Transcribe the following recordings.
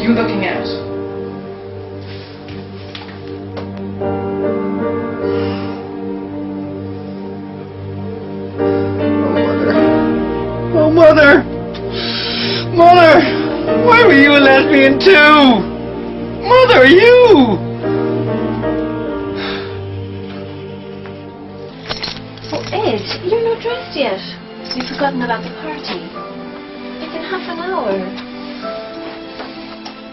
you looking at? Oh, Mother! Mother! Why were you a lesbian too? Mother, you! Oh, Ed, you're not dressed yet. You've forgotten about the party. It's in half an hour.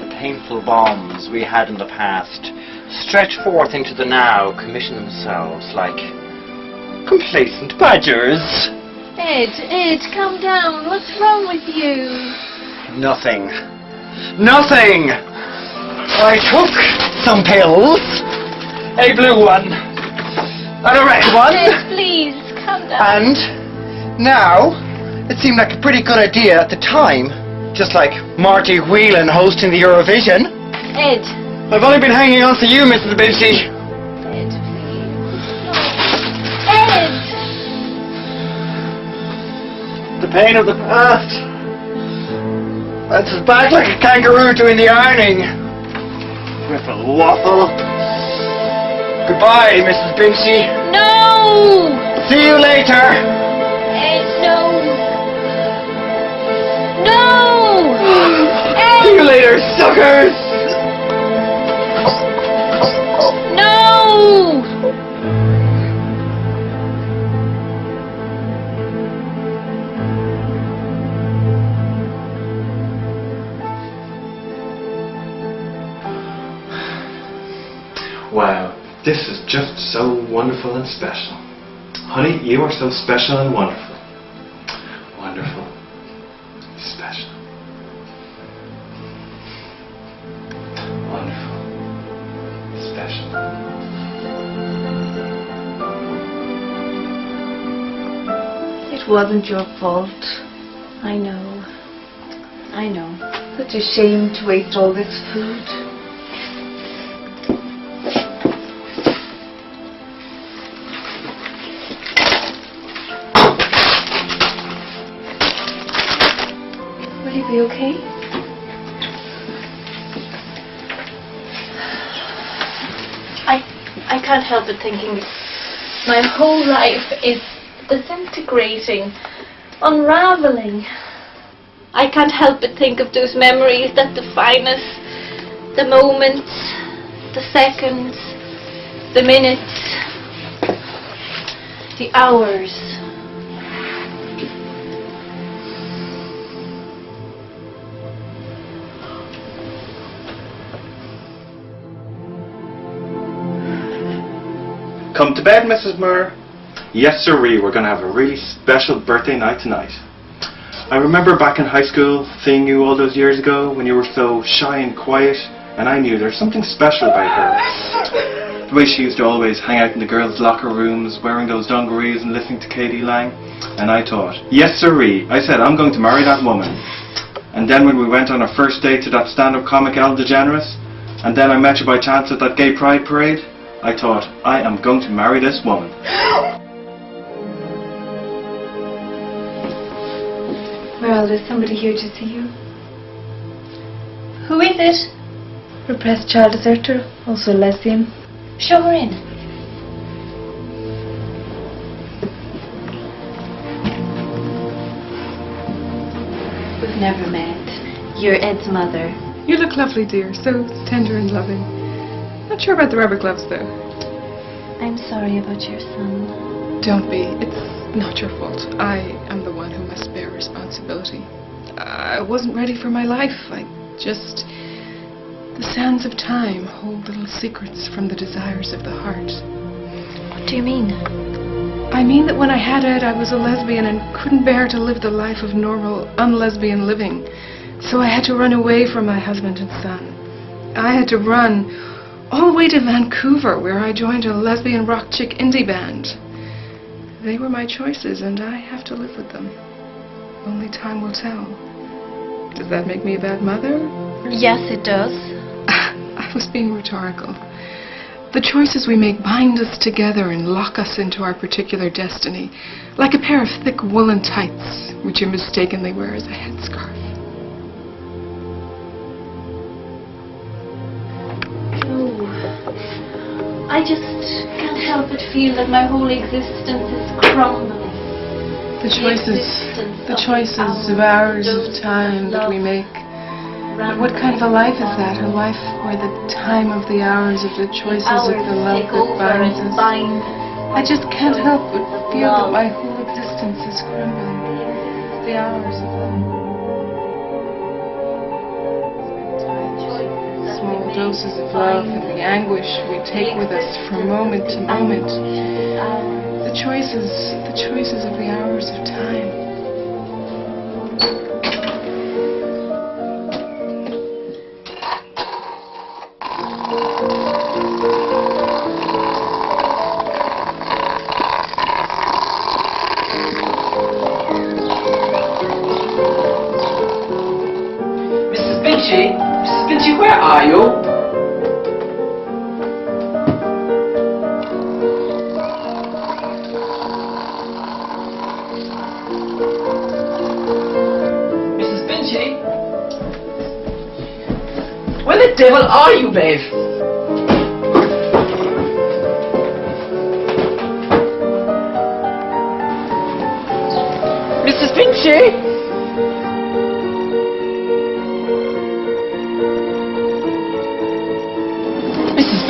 The painful bonds we had in the past stretch forth into the now, commission themselves like complacent badgers. Ed, calm down. What's wrong with you? Nothing. Nothing! I took some pills. A blue one. And a red one. Ed, please, calm down. And now, it seemed like a pretty good idea at the time. Just like Marty Whelan hosting the Eurovision. Ed. I've only been hanging on to you, Mrs. Binchy. Ed, please. No. Ed! The pain of the past. That's us back like a kangaroo doing the ironing. Whiffle waffle. Goodbye, Mrs. Binchy. No! See you later. Ed, no. No! Ed! See you later, suckers. No! Wow, this is just so wonderful and special. Honey, you are so special and wonderful. Wonderful. Special. Wonderful. Special. It wasn't your fault. I know. I know. Such a shame to waste all this food. Will you be okay? I can't help but thinking my whole life is disintegrating, unraveling. I can't help but think of those memories that define us, the moments, the seconds, the minutes, the hours. Come to bed, Mrs. Moore. Yes, sirree, we're going to have a really special birthday night tonight. I remember back in high school seeing you all those years ago when you were so shy and quiet, and I knew there's something special about her. The way she used to always hang out in the girls' locker rooms, wearing those dungarees and listening to Katie Lang. And I thought, yes, sirree, I said I'm going to marry that woman. And then when we went on our first date to that stand-up comic Ellen DeGeneres, and then I met you by chance at that gay pride parade, I thought, I am going to marry this woman. Well, there's somebody here to see you. Who is it? Repressed child deserter, also lesbian. Show her in. We've never met. You're Ed's mother. You look lovely, dear. So tender and loving. Not sure about the rubber gloves, though. I'm sorry about your son. Don't be. It's not your fault. I am the one who must bear responsibility. I wasn't ready for my life. The sands of time hold little secrets from the desires of the heart. What do you mean? I mean that when I had Ed, I was a lesbian and couldn't bear to live the life of normal, unlesbian living. So I had to run away from my husband and son. I had to run all the way to Vancouver, where I joined a lesbian rock chick indie band. They were my choices, and I have to live with them. Only time will tell. Does that make me a bad mother? Yes, it does. I was being rhetorical. The choices we make bind us together and lock us into our particular destiny, like a pair of thick woolen tights, which you mistakenly wear as a headscarf. I just can't help but feel that my whole existence is crumbling. The choices of hours of time that we make. But what kind of a life is that? A life where the time of the hours of the choices of the love that binds us. I just can't help but feel that my whole existence is crumbling. The hours of love. Small doses of love and the anguish we take with us from moment to moment. The choices of the hours of time. Mrs. Binchy, where are you? Mrs. Binchy? Where the devil are you, Maeve? Mrs. Binchy?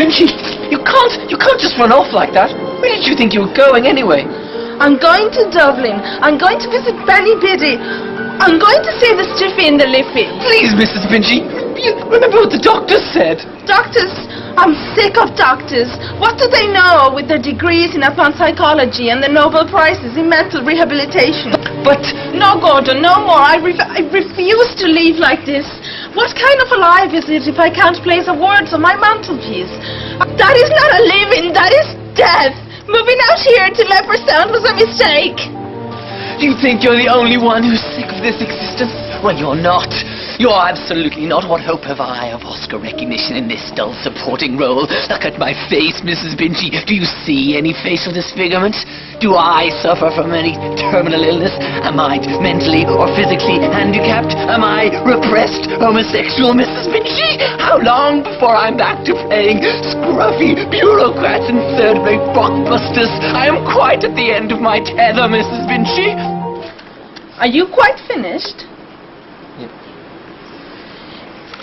Binchy, you can't just run off like that. Where did you think you were going anyway? I'm going to Dublin. I'm going to visit Benny Biddy. I'm going to see the Stiffy and the Liffey. Please, Mrs. Binchy, remember what the doctors said. Doctors? I'm sick of doctors. What do they know with their degrees in applied psychology and the Nobel Prizes in mental rehabilitation? But... No, Gordon, no more. I refuse to leave like this. What kind of a life is it if I can't place a word on my mantelpiece? That is not a living, that is death. Moving out here to Leopardstown was a mistake. Do you think you're the only one who's sick of this existence? Well, you're not. You're absolutely not. What hope have I of Oscar recognition in this dull supporting role? Look at my face, Mrs. Binchy. Do you see any facial disfigurement? Do I suffer from any terminal illness? Am I mentally or physically handicapped? Am I repressed homosexual, Mrs. Binchy? How long before I'm back to playing scruffy bureaucrats in third-rate blockbusters? I am quite at the end of my tether, Mrs. Binchy. Are you quite finished?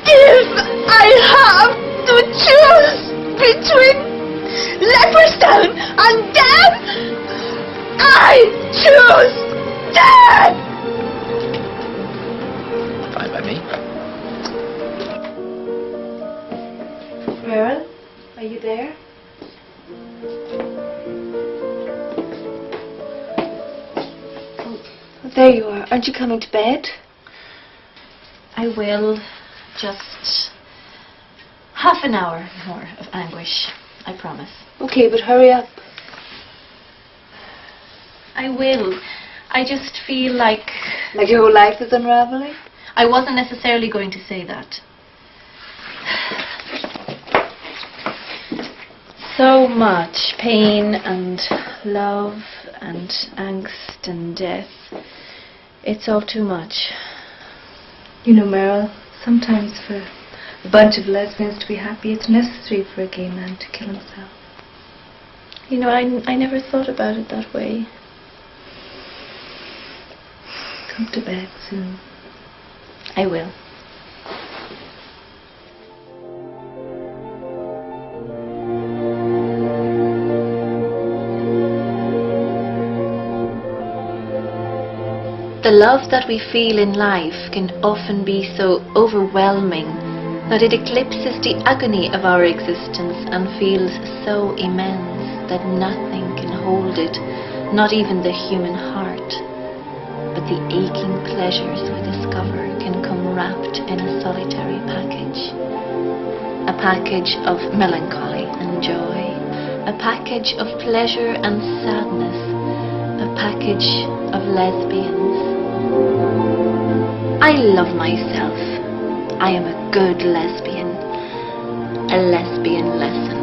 If I have to choose between Leopardstown and death, I choose death! Fine by me. Meryl, are you there? Oh, there you are. Aren't you coming to bed? I will. Just half an hour more of anguish, I promise. Okay, but hurry up. I will. I just feel like... Like your whole life is unraveling? I wasn't necessarily going to say that. So much pain and love and angst and death. It's all too much. You know, Meryl, sometimes for a bunch of lesbians to be happy, it's necessary for a gay man to kill himself. You know, I never thought about it that way. Come to bed soon. I will. The love that we feel in life can often be so overwhelming that it eclipses the agony of our existence and feels so immense that nothing can hold it, not even the human heart. But the aching pleasures we discover can come wrapped in a solitary package. A package of melancholy and joy, a package of pleasure and sadness, a package of lesbians. I love myself. I am a good lesbian. A lesbian lesson.